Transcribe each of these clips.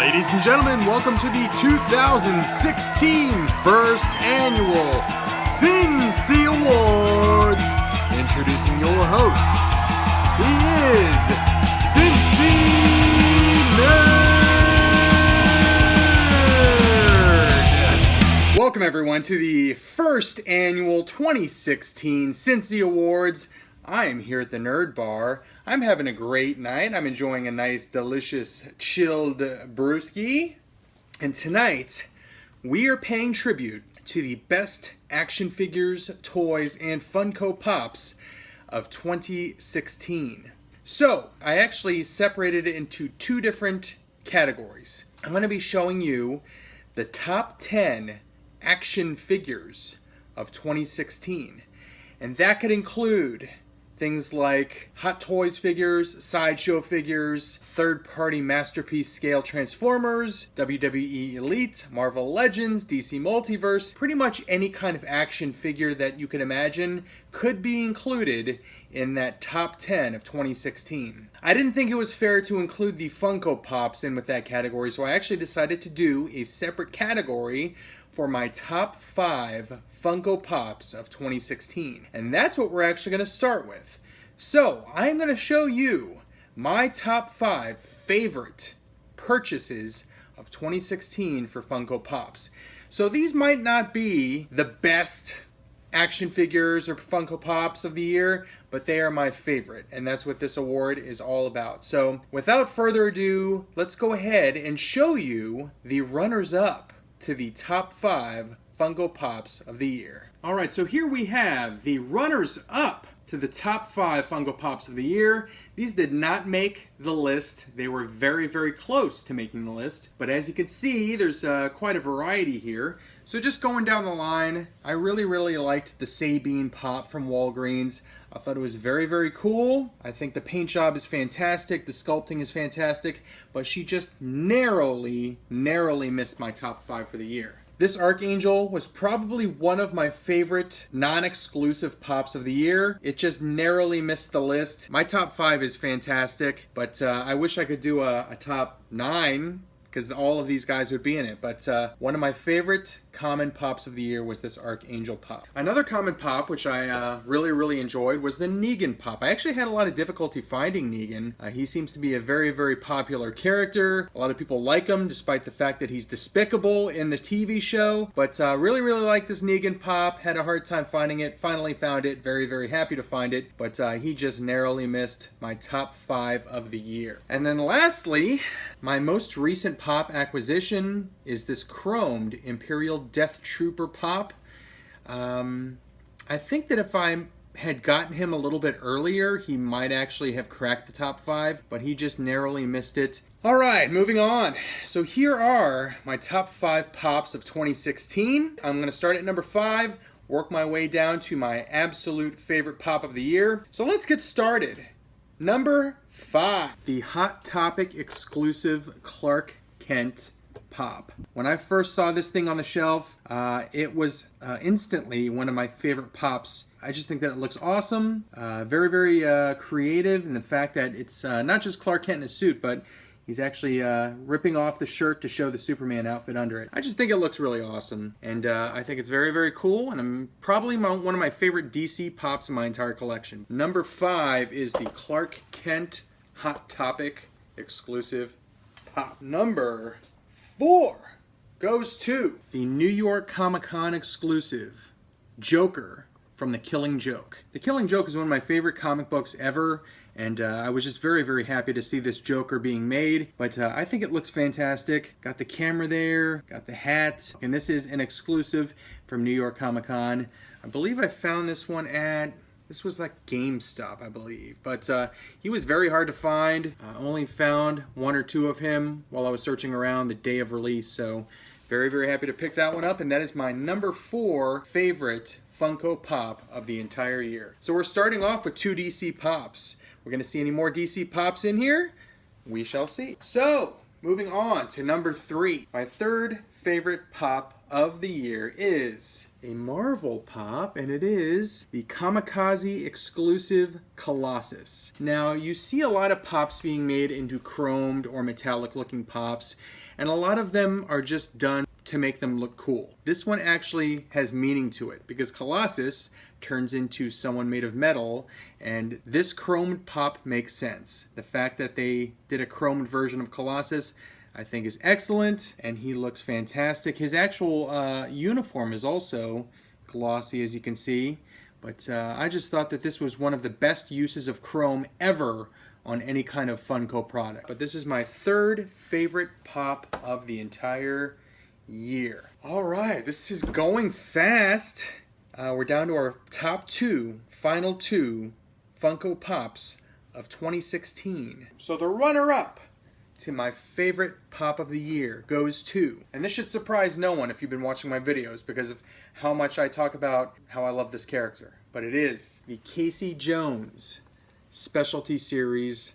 Ladies and gentlemen, welcome to the 2016 first annual CINCY Awards. Introducing your host, he is Cincy Nerd. Welcome everyone to the first annual 2016 CINCY Awards. I am here at the Nerd Bar. I'm having a great night. I'm enjoying a nice, delicious, chilled brewski. And tonight, we are paying tribute to the best action figures, toys, and Funko Pops of 2016. So, I actually separated it into two different categories. I'm going to be showing you the top 10 action figures of 2016. And that could include things like Hot Toys figures, Sideshow figures, third-party Masterpiece scale Transformers, WWE Elite, Marvel Legends, DC Multiverse. Pretty much any kind of action figure that you can imagine could be included in that top 10 of 2016. I didn't think it was fair to include the Funko Pops in with that category, so I actually decided to do a separate category for my top 5 Funko Pops of 2016. And that's what we're actually going to start with. So, I'm going to show you my top 5 favorite purchases of 2016 for Funko Pops. So these might not be the best action figures or Funko Pops of the year, but they are my favorite, and that's what this award is all about. So, without further ado, let's go ahead and show you the runners-up to the top 5 Funko Pops of the year. Alright, so here we have the runners-up to the top 5 Funko Pops of the year. These did not make the list. They were very, very close to making the list. But as you can see, there's quite a variety here. So just going down the line, I really liked the Sabine Pop from Walgreens. I thought it was very, very cool. I think the paint job is fantastic. The sculpting is fantastic. But she just narrowly missed my top 5 for the year. This Archangel was probably one of my favorite non-exclusive Pops of the year. It just narrowly missed the list. My top 5 is fantastic, but I wish I could do a top 9, because all of these guys would be in it. But one of my favorite common Pops of the year was this Archangel Pop. Another common Pop, which I really enjoyed, was the Negan Pop. I actually had a lot of difficulty finding Negan. He seems to be a very popular character. A lot of people like him, despite the fact that he's despicable in the TV show. But really like this Negan Pop. Had a hard time finding it. Finally found it. Very happy to find it. But he just narrowly missed my top 5 of the year. And then lastly, my most recent Pop acquisition is this chromed Imperial Death Trooper Pop. I think that if I had gotten him a little bit earlier, he might actually have cracked the top 5, but he just narrowly missed it. Alright, moving on. So here are my top 5 Pops of 2016. I'm going to start at number 5, work my way down to my absolute favorite Pop of the year. So let's get started. Number 5, the Hot Topic exclusive Clark Kent Pop. When I first saw this thing on the shelf, it was instantly one of my favorite Pops. I just think that it looks awesome, very creative, and the fact that it's not just Clark Kent in a suit, but he's actually ripping off the shirt to show the Superman outfit under it. I just think it looks really awesome, and I think it's very cool, and I'm probably one of my favorite DC Pops in my entire collection. Number 5 is the Clark Kent Hot Topic exclusive Pop. Number 4 goes to the New York Comic-Con exclusive Joker from The Killing Joke. The Killing Joke is one of my favorite comic books ever, and I was just very happy to see this Joker being made. But I think it looks fantastic. Got the camera there, got the hat, and this is an exclusive from New York Comic-Con. I believe I found this one at... This was like GameStop, I believe. But he was very hard to find. I only found 1 or 2 of him while I was searching around the day of release. So very happy to pick that one up. And that is my number 4 favorite Funko Pop of the entire year. So we're starting off with 2 DC Pops. We're going to see any more DC Pops in here? We shall see. So, moving on to number 3. My third favorite Pop of the year is a Marvel Pop, and it is the Kamikaze exclusive Colossus. Now, you see a lot of Pops being made into chromed or metallic looking Pops, and a lot of them are just done to make them look cool. This one actually has meaning to it because Colossus turns into someone made of metal, and this chromed pop makes sense. The fact that they did a chromed version of Colossus I think is excellent, and he looks fantastic. His actual uniform is also glossy, as you can see, but I just thought that this was one of the best uses of chrome ever on any kind of Funko product. But this is my third favorite pop of the entire year. All right, this is going fast. We're down to our final two Funko Pops of 2016. So the runner-up to my favorite pop of the year goes to, and this should surprise no one if you've been watching my videos because of how much I talk about how I love this character, but it is the Casey Jones Specialty Series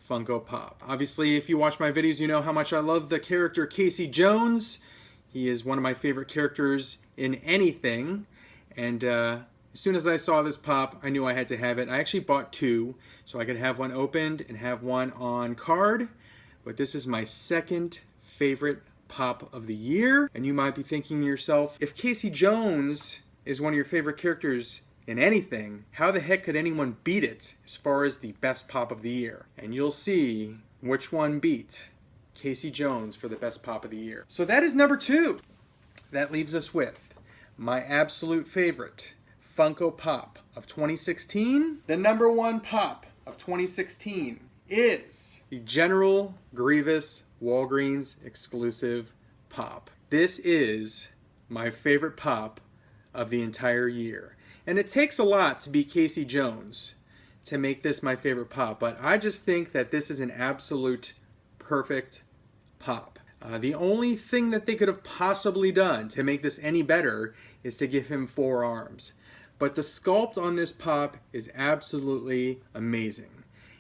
Funko Pop. Obviously, if you watch my videos, you know how much I love the character Casey Jones. He is one of my favorite characters in anything, and as soon as I saw this pop, I knew I had to have it. I actually bought two, so I could have one opened and have one on card. But this is my second favorite pop of the year. And you might be thinking to yourself, if Casey Jones is one of your favorite characters in anything, how the heck could anyone beat it as far as the best pop of the year? And you'll see which one beat Casey Jones for the best pop of the year. So that is number two. That leaves us with my absolute favorite Funko Pop of 2016. The number one pop of 2016 is the General Grievous Walgreens exclusive pop. This is my favorite pop of the entire year. And it takes a lot to be Casey Jones to make this my favorite pop, but I just think that this is an absolute perfect pop. The only thing that they could have possibly done to make this any better is to give him 4 arms. But the sculpt on this pop is absolutely amazing.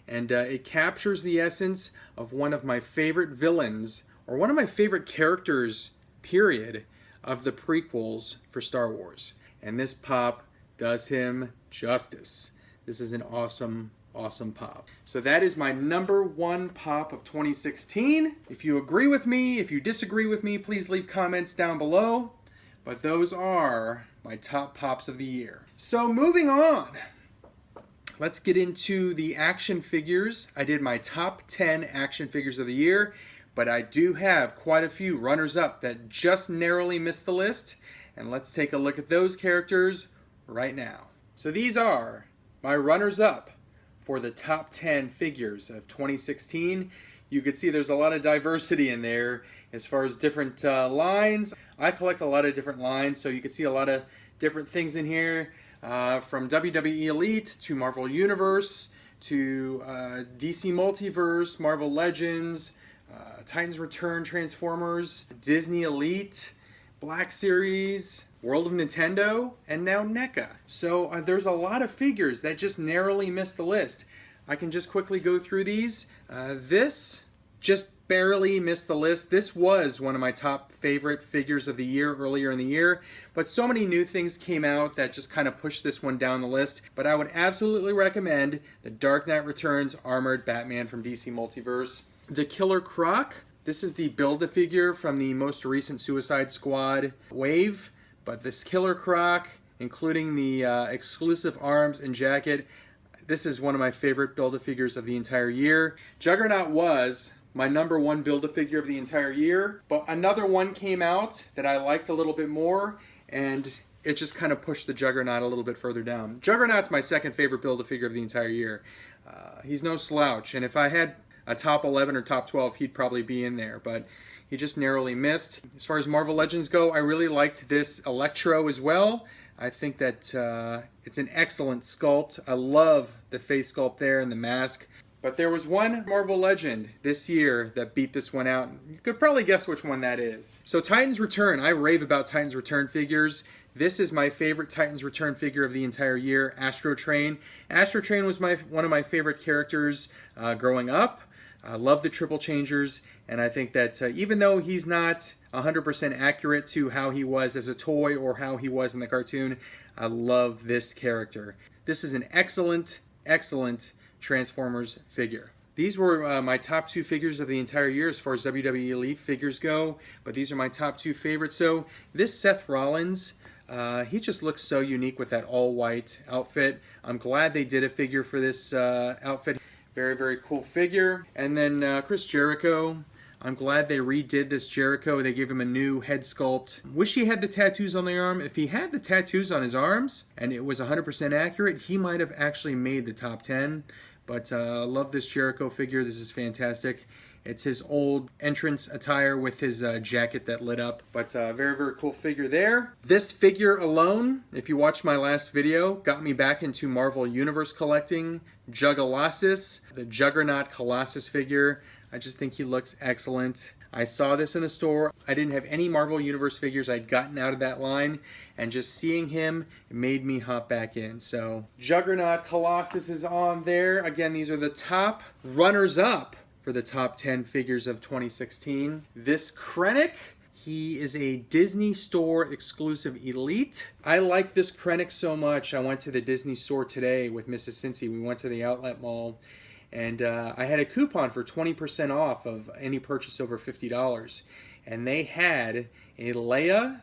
And it captures the essence of one of my favorite villains, or one of my favorite characters, period, of the prequels for Star Wars. And this pop does him justice. This is an awesome, awesome pop. So that is my number one pop of 2016. If you agree with me, if you disagree with me, please leave comments down below. But those are my top pops of the year. So moving on. Let's get into the action figures. I did my top 10 action figures of the year, but I do have quite a few runners-up that just narrowly missed the list, and let's take a look at those characters right now. So these are my runners-up for the top 10 figures of 2016. You can see there's a lot of diversity in there as far as different lines. I collect a lot of different lines, so you can see a lot of different things in here. From WWE Elite to Marvel Universe to DC Multiverse, Marvel Legends, Titans Return, Transformers, Disney Elite, Black Series, World of Nintendo, and now NECA. So there's a lot of figures that just narrowly missed the list. I can just quickly go through these. This just barely missed the list. This was one of my top favorite figures of the year earlier in the year, but so many new things came out that just kind of pushed this one down the list. But I would absolutely recommend the Dark Knight Returns Armored Batman from DC Multiverse. The Killer Croc. This is the Build-A-Figure from the most recent Suicide Squad wave, but this Killer Croc, including the exclusive arms and jacket, this is one of my favorite Build-A-Figures of the entire year. Juggernaut was my number one Build-A-Figure of the entire year, but another one came out that I liked a little bit more, and it just kind of pushed the Juggernaut a little bit further down. Juggernaut's my second favorite Build-A-Figure of the entire year. He's no slouch, and if I had a top 11 or top 12, he'd probably be in there, but he just narrowly missed. As far as Marvel Legends go, I really liked this Electro as well. I think that it's an excellent sculpt. I love the face sculpt there and the mask. But there was one Marvel Legend this year that beat this one out. You could probably guess which one that is. So Titans Return. I rave about Titans Return figures. This is my favorite Titans Return figure of the entire year, Astro Train. Astro Train was one of my favorite characters growing up. I love the Triple Changers, and I think that even though he's not 100% accurate to how he was as a toy or how he was in the cartoon, I love this character. This is an excellent, excellent Transformers figure. These were my top 2 figures of the entire year as far as WWE Elite figures go, but these are my top 2 favorites. So this Seth Rollins, he just looks so unique with that all-white outfit. I'm glad they did a figure for this outfit. Very, very cool figure. And then Chris Jericho. I'm glad they redid this Jericho. They gave him a new head sculpt. Wish he had the tattoos on the arm. If he had the tattoos on his arms and it was 100% accurate, he might have actually made the top 10. But I love this Jericho figure. This is fantastic. It's his old entrance attire with his jacket that lit up. But very, very cool figure there. This figure alone, if you watched my last video, got me back into Marvel Universe collecting. Juggalosis, the Juggernaut Colossus figure. I just think he looks excellent. I saw this in the store. I didn't have any Marvel Universe figures. I'd gotten out of that line, and just seeing him made me hop back in. So Juggernaut Colossus is on there. Again, these are the top runners-up for the top 10 figures of 2016. This Krennic, he is a Disney Store exclusive Elite. I like this Krennic so much. I went to the Disney Store today with Mrs. Cincy. We went to the outlet mall, and I had a coupon for 20% off of any purchase over $50. And they had a Leia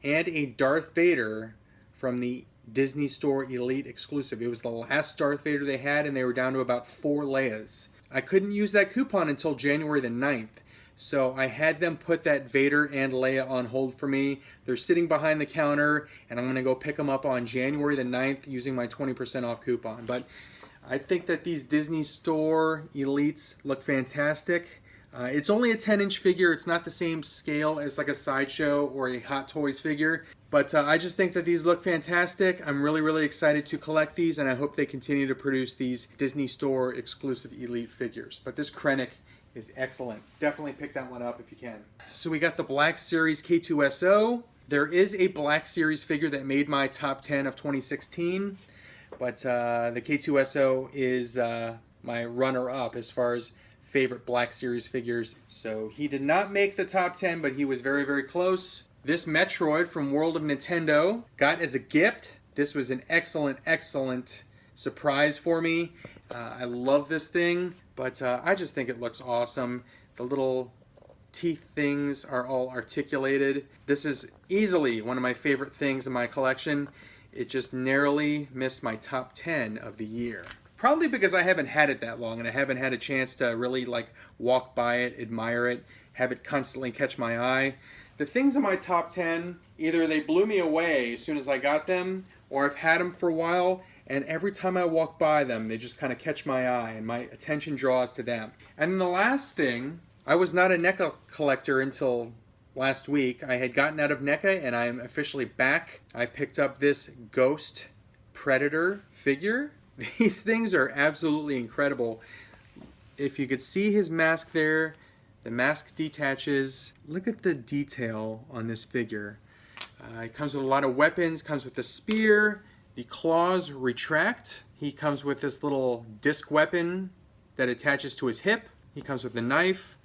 and a Darth Vader from the Disney Store Elite exclusive. It was the last Darth Vader they had, and they were down to about 4 Leias. I couldn't use that coupon until January the 9th. So I had them put that Vader and Leia on hold for me. They're sitting behind the counter, and I'm going to go pick them up on January the 9th using my 20% off coupon. But I think that these Disney Store Elites look fantastic. It's only a 10-inch figure. It's not the same scale as like a Sideshow or a Hot Toys figure. But I just think that these look fantastic. I'm really, really excited to collect these, and I hope they continue to produce these Disney Store exclusive Elite figures. But this Krennic is excellent. Definitely pick that one up if you can. So we got the Black Series K2SO. There is a Black Series figure that made my top 10 of 2016, but the K2SO is my runner-up as far as favorite Black Series figures. So he did not make the top 10, but he was very, very close. This Metroid from World of Nintendo got as a gift. This was an excellent, excellent surprise for me. I love this thing, but I just think it looks awesome. The little teeth things are all articulated. This is easily one of my favorite things in my collection. It just narrowly missed my top 10 of the year. Probably because I haven't had it that long and I haven't had a chance to really like walk by it, admire it, have it constantly catch my eye. The things in my top 10, either they blew me away as soon as I got them, or I've had them for a while, and every time I walk by them, they just kind of catch my eye, and my attention draws to them. And then the last thing, I was not a NECA collector until last week. I had gotten out of NECA, and I'm officially back. I picked up this Ghost Predator figure. These things are absolutely incredible. If you could see his mask there, the mask detaches. Look at the detail on this figure. It comes with a lot of weapons, comes with the spear, the claws retract. He comes with this little disc weapon that attaches to his hip. He comes with the knife,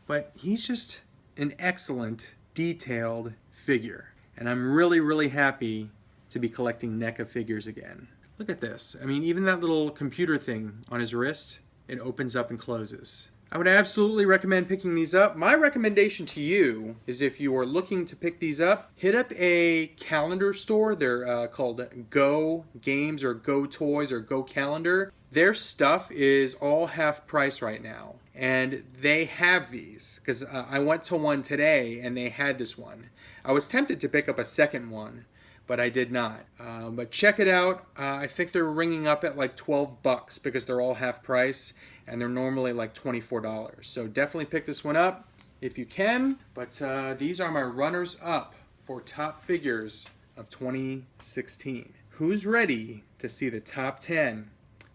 but he's just an excellent, detailed figure. And I'm really, really happy to be collecting NECA figures again. Look at this. I mean, even that little computer thing on his wrist, it opens up and closes. I would absolutely recommend picking these up. My recommendation to you is if you are looking to pick these up, hit up a calendar store. They're called Go Games or Go Toys or Go Calendar. Their stuff is all half price right now. And they have these because I went to one today and they had this one. I was tempted to pick up a second one, but I did not. But check it out. I think they're ringing up at like $12 because they're all half price, and they're normally like $24. So definitely pick this one up if you can. But these are my runners up for top figures of 2016. Who's ready to see the top 10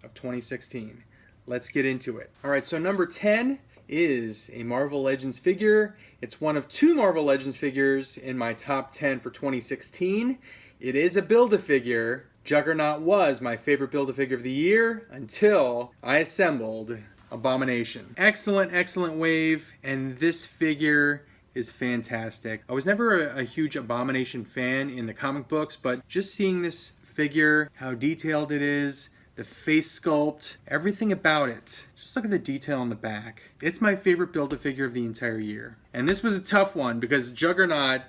of 2016? Let's get into it. All right, so number 10 is a Marvel Legends figure. It's one of 2 Marvel Legends figures in my top 10 for 2016. It is a Build-A-Figure. Juggernaut was my favorite Build-A-Figure of the year until I assembled Abomination. Excellent, excellent wave, and this figure is fantastic. I was never a huge Abomination fan in the comic books, but just seeing this figure, how detailed it is, the face sculpt, everything about it. Just look at the detail on the back. It's my favorite Build-A-Figure of the entire year. And this was a tough one because Juggernaut,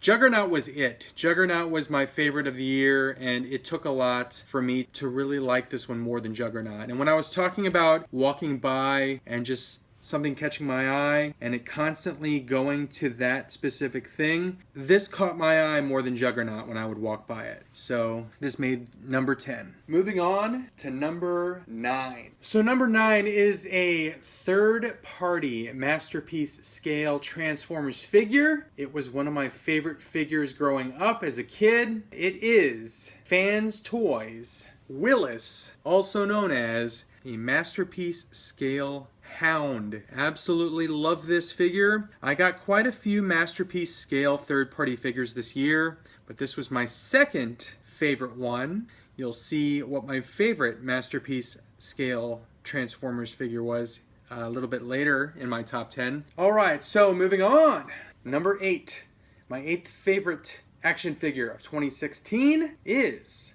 Juggernaut was it. Juggernaut was my favorite of the year, and it took a lot for me to really like this one more than Juggernaut. And when I was talking about walking by and just something catching my eye and it constantly going to that specific thing, this caught my eye more than Juggernaut when I would walk by it. So this made number 10. Moving on to number 9. So number 9 is a third-party Masterpiece scale Transformers figure. It was one of my favorite figures growing up as a kid. It is Fans Toys Willis, also known as a Masterpiece scale Hound. Absolutely love this figure. I got quite a few Masterpiece scale third-party figures this year, but this was my second favorite one. You'll see what my favorite Masterpiece scale Transformers figure was a little bit later in my top 10. Alright, so moving on. Number 8. My 8th favorite action figure of 2016 is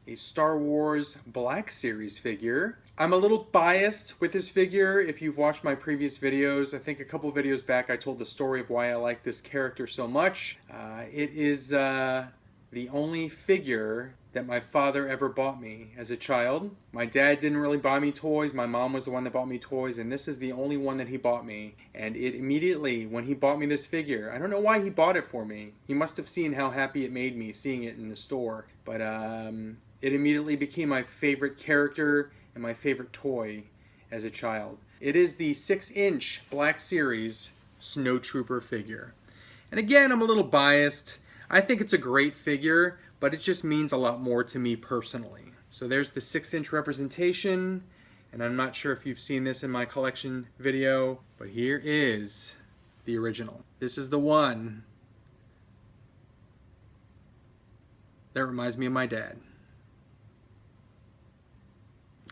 a Star Wars Black Series figure. I'm a little biased with this figure. If you've watched my previous videos, I think a couple videos back I told the story of why I like this character so much. It is the only figure that my father ever bought me as a child. My dad didn't really buy me toys. My mom was the one that bought me toys, and this is the only one that he bought me. And it immediately, when he bought me this figure, I don't know why he bought it for me. He must have seen how happy it made me seeing it in the store. But it immediately became my favorite character and my favorite toy as a child. It is the 6-inch Black Series Snowtrooper figure. And again, I'm a little biased. I think it's a great figure, but it just means a lot more to me personally. So there's the 6-inch representation, and I'm not sure if you've seen this in my collection video, but here is the original. This is the one that reminds me of my dad.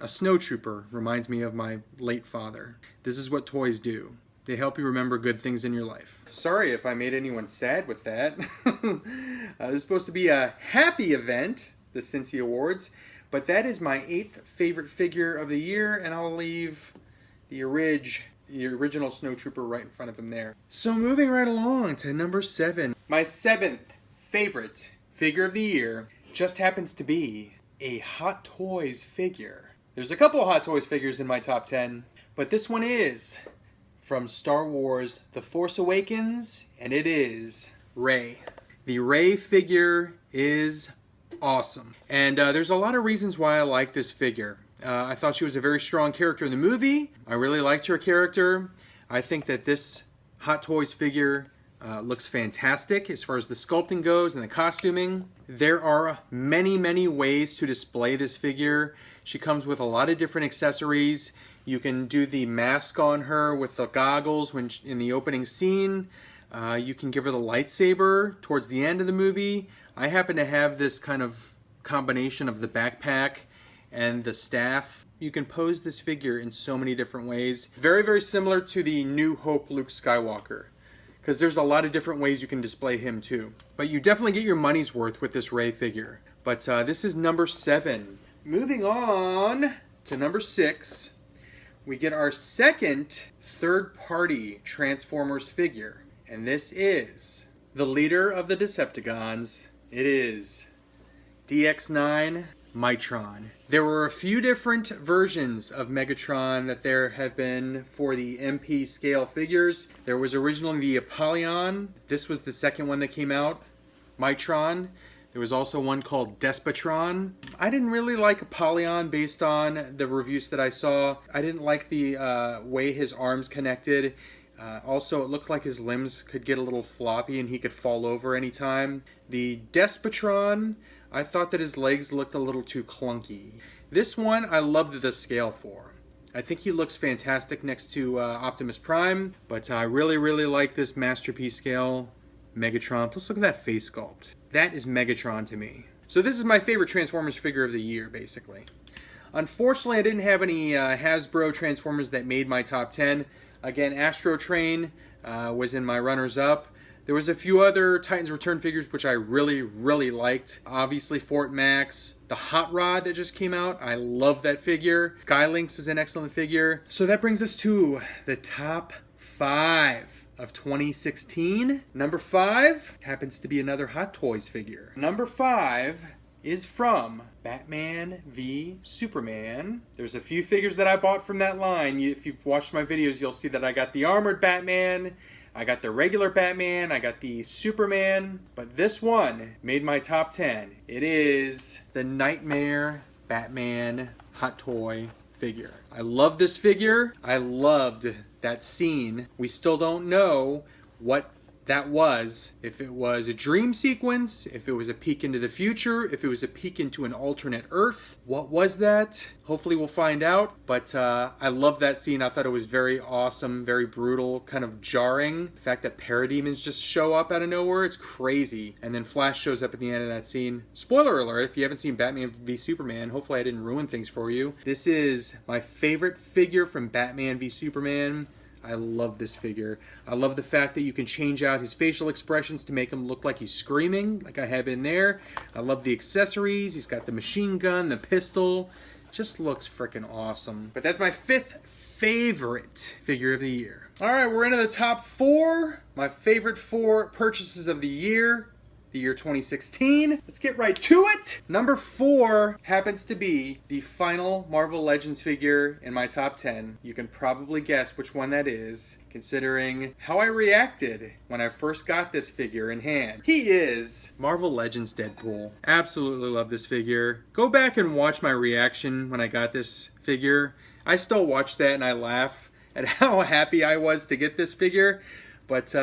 A snowtrooper reminds me of my late father. This is what toys do. They help you remember good things in your life. Sorry if I made anyone sad with that. This is supposed to be a happy event, the Cincy Awards, but that is my 8th favorite figure of the year, and I'll leave the original snowtrooper right in front of him there. So moving right along to number 7. My 7th favorite figure of the year just happens to be a Hot Toys figure. There's a couple of Hot Toys figures in my top 10, but this one is from Star Wars The Force Awakens, and it is Rey. The Rey figure is awesome, and there's a lot of reasons why I like this figure. I thought she was a very strong character in the movie. I really liked her character. I think that this Hot Toys figure looks fantastic as far as the sculpting goes and the costuming. There are many, many ways to display this figure. She comes with a lot of different accessories. You can do the mask on her with the goggles when in the opening scene. You can give her the lightsaber towards the end of the movie. I happen to have this kind of combination of the backpack and the staff. You can pose this figure in so many different ways. Very, very similar to the New Hope Luke Skywalker, because there's a lot of different ways you can display him too. But you definitely get your money's worth with this Rey figure. But this is number 7. Moving on to number 6, we get our second third-party Transformers figure. And this is the leader of the Decepticons. It is DX9 Megatron. There were a few different versions of Megatron that there have been for the MP scale figures. There was originally the Apollyon. This was the second one that came out, Megatron. There was also one called Despotron. I didn't really like Apollyon based on the reviews that I saw. I didn't like the way his arms connected. Also, it looked like his limbs could get a little floppy and he could fall over anytime. The Despotron, I thought that his legs looked a little too clunky. This one, I loved the scale for. I think he looks fantastic next to Optimus Prime, but I really, really like this Masterpiece scale Megatron. Plus, look at that face sculpt. That is Megatron to me. So this is my favorite Transformers figure of the year, basically. Unfortunately, I didn't have any Hasbro Transformers that made my top 10. Again, Astro Train was in my runners-up. There was a few other Titans Return figures which I really, really liked. Obviously Fort Max, the Hot Rod that just came out. I love that figure. Skylynx is an excellent figure. So that brings us to the top 5 of 2016. Number 5 happens to be another Hot Toys figure. Number 5 is from Batman v Superman. There's a few figures that I bought from that line. If you've watched my videos, you'll see that I got the armored Batman, I got the regular Batman, I got the Superman, but this one made my top 10. It is the Nightmare Batman Hot Toy figure. I love this figure. I loved that scene. We still don't know what that was, if it was a dream sequence, if it was a peek into the future, if it was a peek into an alternate Earth. What was that? Hopefully we'll find out, but I love that scene. I thought it was very awesome, very brutal, kind of jarring. The fact that parademons just show up out of nowhere, it's crazy. And then Flash shows up at the end of that scene. Spoiler alert, if you haven't seen Batman v Superman, hopefully I didn't ruin things for you. This is my favorite figure from Batman v Superman. I love this figure. I love the fact that you can change out his facial expressions to make him look like he's screaming, like I have in there. I love the accessories. He's got the machine gun, the pistol. Just looks freaking awesome. But that's my 5th favorite figure of the year. All right, we're into the top 4. My favorite 4 purchases of the year 2016. Let's get right to it. Number 4 happens to be the final Marvel Legends figure in my top 10. You can probably guess which one that is, considering how I reacted when I first got this figure in hand. He is Marvel Legends Deadpool. Absolutely love this figure. Go back and watch my reaction when I got this figure. I still watch that and I laugh at how happy I was to get this figure, but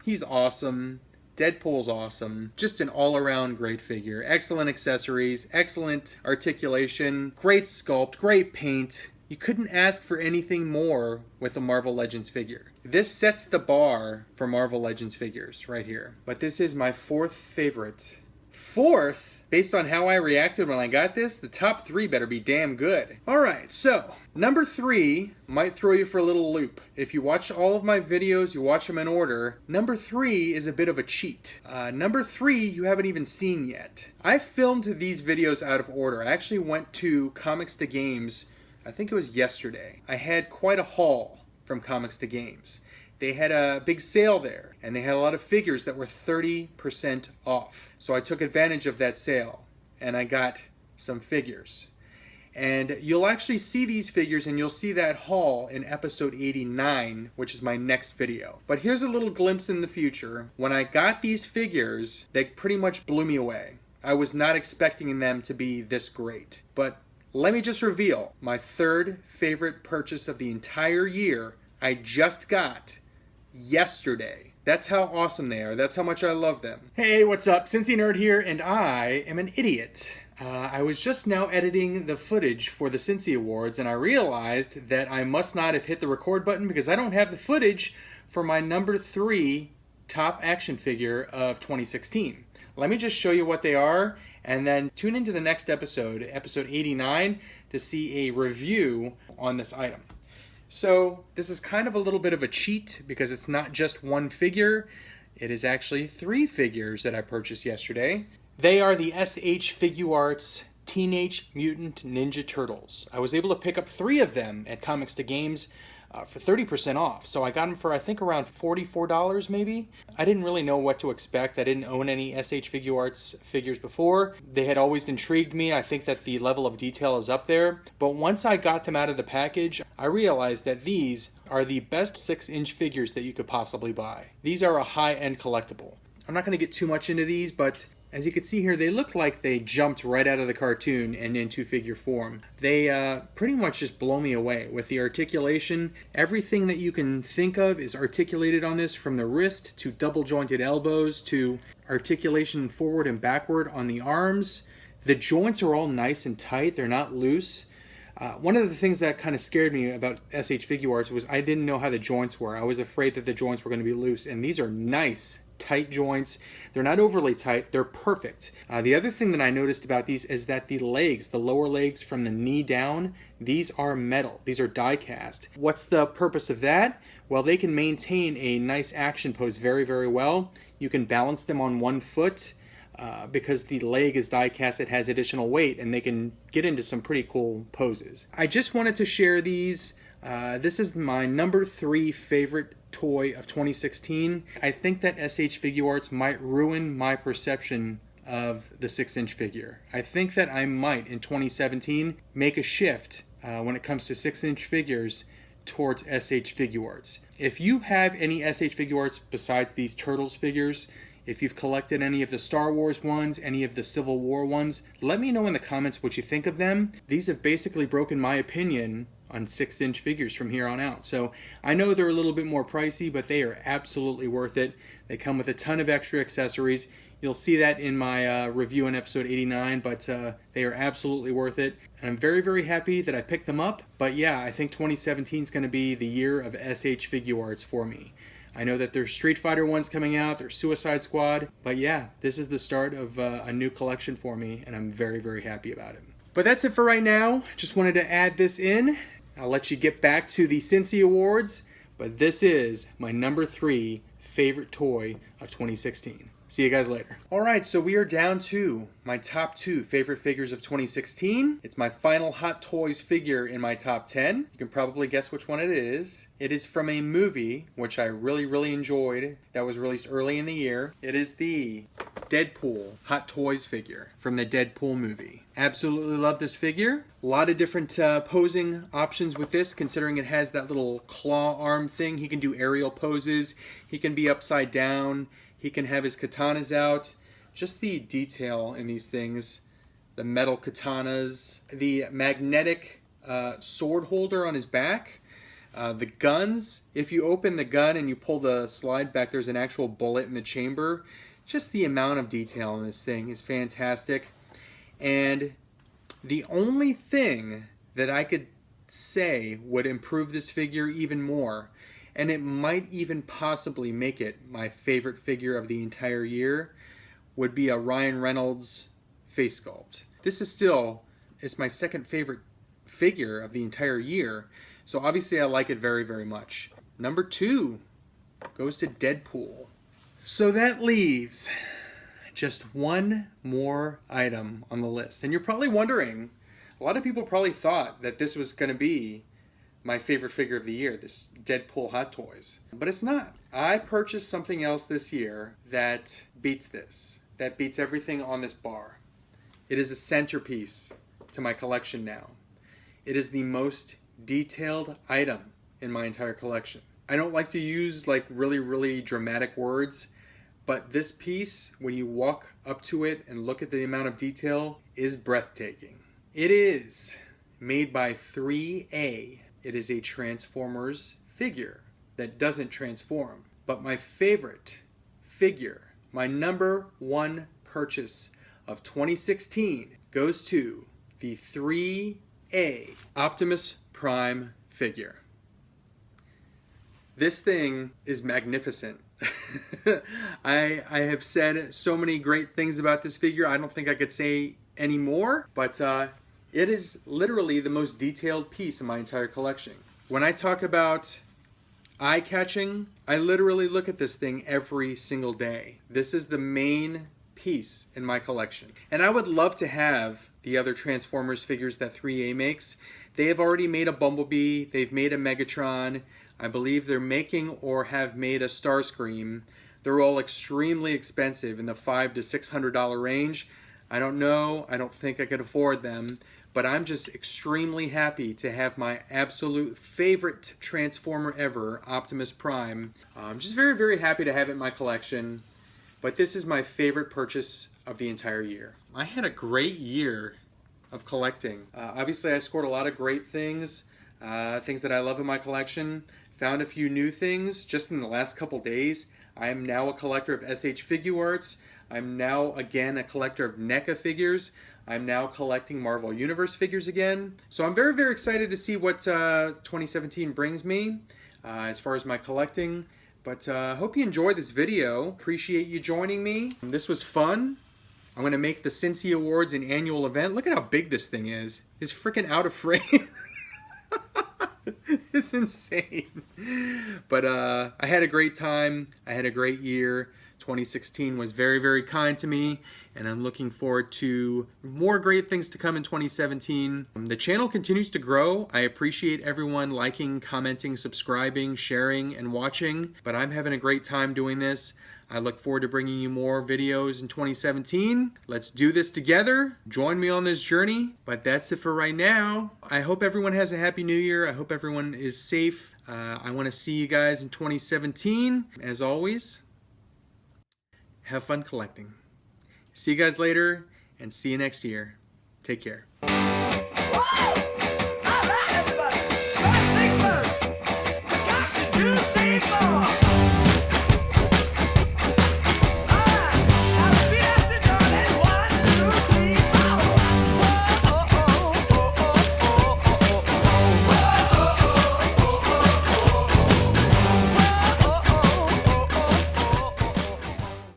he's awesome. Deadpool's awesome. Just an all-around great figure. Excellent accessories, excellent articulation, great sculpt, great paint. You couldn't ask for anything more with a Marvel Legends figure. This sets the bar for Marvel Legends figures right here. But this is my 4th favorite. 4th? Based on how I reacted when I got this, the top 3 better be damn good. Alright, so number 3 might throw you for a little loop. If you watch all of my videos, you watch them in order, number 3 is a bit of a cheat. Number 3 you haven't even seen yet. I filmed these videos out of order. I actually went to Comics to Games, I think it was yesterday. I had quite a haul from Comics to Games. They had a big sale there, and they had a lot of figures that were 30% off. So I took advantage of that sale, and I got some figures. And you'll actually see these figures, and you'll see that haul in episode 89, which is my next video. But here's a little glimpse in the future. When I got these figures, they pretty much blew me away. I was not expecting them to be this great. But let me just reveal my 3rd favorite purchase of the entire year I just got yesterday. That's how awesome they are. That's how much I love them. Hey, what's up? Cincy Nerd here, and I am an idiot. I was just now editing the footage for the Cincy Awards, and I realized that I must not have hit the record button because I don't have the footage for my number 3 top action figure of 2016. Let me just show you what they are, and then tune into the next episode, episode 89, to see a review on this item. So this is kind of a little bit of a cheat because it's not just one figure. It is actually 3 figures that I purchased yesterday. They are the SH Figuarts Teenage Mutant Ninja Turtles. I was able to pick up 3 of them at Comics to Games for 30% off. So I got them for, I think, around $44 maybe. I didn't really know what to expect. I didn't own any SH Figuarts figures before. They had always intrigued me. I think that the level of detail is up there. But once I got them out of the package, I realized that these are the best 6-inch figures that you could possibly buy. These are a high-end collectible. I'm not going to get too much into these, but as you can see here, they look like they jumped right out of the cartoon and into figure form. They pretty much just blow me away with the articulation. Everything that you can think of is articulated on this, from the wrist to double jointed elbows to articulation forward and backward on the arms. The joints are all nice and tight. They're not loose. One of the things that kind of scared me about SH Figuarts was I didn't know how the joints were. I was afraid that the joints were going to be loose, and these are nice tight joints. They're not overly tight. They're perfect. The other thing that I noticed about these is that the legs, the lower legs from the knee down, these are metal. These are die cast. What's the purpose of that? Well, they can maintain a nice action pose very, very well. You can balance them on one foot. Because the leg is die cast, it has additional weight, and they can get into some pretty cool poses. I just wanted to share these. This is my number 3 favorite toy of 2016. I think that SH Figuarts might ruin my perception of the 6-inch figure. I think that I might, in 2017, make a shift when it comes to 6-inch figures towards SH Figuarts. If you have any SH Figuarts besides these Turtles figures, if you've collected any of the Star Wars ones, any of the Civil War ones, let me know in the comments what you think of them. These have basically broken my opinion on 6-inch figures from here on out. So I know they're a little bit more pricey, but they are absolutely worth it. They come with a ton of extra accessories. You'll see that in my review in episode 89, but they are absolutely worth it. And I'm very, very happy that I picked them up. But yeah, I think 2017 is going to be the year of SH Figuarts for me. I know that there's Street Fighter ones coming out, there's Suicide Squad, but yeah, this is the start of a new collection for me, and I'm very, very happy about it. But that's it for right now. Just wanted to add this in. I'll let you get back to the Cincy Awards, but this is my number 3 favorite toy of 2016. See you guys later. Alright, so we are down to my top 2 favorite figures of 2016. It's my final Hot Toys figure in my top 10. You can probably guess which one it is. It is from a movie, which I really, really enjoyed, that was released early in the year. It is the Deadpool Hot Toys figure from the Deadpool movie. Absolutely love this figure. A lot of different posing options with this, considering it has that little claw arm thing. He can do aerial poses. He can be upside down. He can have his katanas out. Just the detail in these things. The metal katanas. The magnetic sword holder on his back. The guns. If you open the gun and you pull the slide back, there's an actual bullet in the chamber. Just the amount of detail in this thing is fantastic. And the only thing that I could say would improve this figure even more, and it might even possibly make it my favorite figure of the entire year, would be a Ryan Reynolds face sculpt. This is still, it's my second favorite figure of the entire year, so obviously I like it very, very much. Number 2 goes to Deadpool. So that leaves just one more item on the list. And you're probably wondering, a lot of people probably thought that this was going to be my favorite figure of the year, this Deadpool Hot Toys. But it's not. I purchased something else this year that beats this, that beats everything on this bar. It is a centerpiece to my collection now. It is the most detailed item in my entire collection. I don't like to use like really, really dramatic words, but this piece, when you walk up to it and look at the amount of detail, is breathtaking. It is made by 3A. It is a Transformers figure that doesn't transform. But my favorite figure, my number 1 purchase of 2016, goes to the 3A Optimus Prime figure. This thing is magnificent. I have said so many great things about this figure. I don't think I could say any more, but it is literally the most detailed piece in my entire collection. When I talk about eye-catching, I literally look at this thing every single day. This is the main piece in my collection. And I would love to have the other Transformers figures that 3A makes. They have already made a Bumblebee, they've made a Megatron, I believe they're making or have made a Starscream. They're all extremely expensive in the $500 to $600 range. I don't know, I don't think I could afford them, but I'm just extremely happy to have my absolute favorite Transformer ever, Optimus Prime. I'm just very, very happy to have it in my collection, but this is my favorite purchase of the entire year. I had a great year of collecting. Obviously, I scored a lot of great things, things that I love in my collection. Found a few new things just in the last couple days. I am now a collector of SH Figuarts. I'm now, again, a collector of NECA figures. I'm now collecting Marvel Universe figures again. So I'm very, very excited to see what 2017 brings me as far as my collecting. But hope you enjoyed this video. Appreciate you joining me. This was fun. I'm going to make the Cincy Awards an annual event. Look at how big this thing is. It's freaking out of frame. It's insane. But I had a great time. I had a great year. 2016 was very, very kind to me, and I'm looking forward to more great things to come in 2017. The channel continues to grow. I appreciate everyone liking, commenting, subscribing, sharing, and watching, but I'm having a great time doing this. I look forward to bringing you more videos in 2017. Let's do this together. Join me on this journey. But that's it for right now. I hope everyone has a happy new year. I hope everyone is safe. I want to see you guys in 2017. As always, have fun collecting. See you guys later, and see you next year. Take care.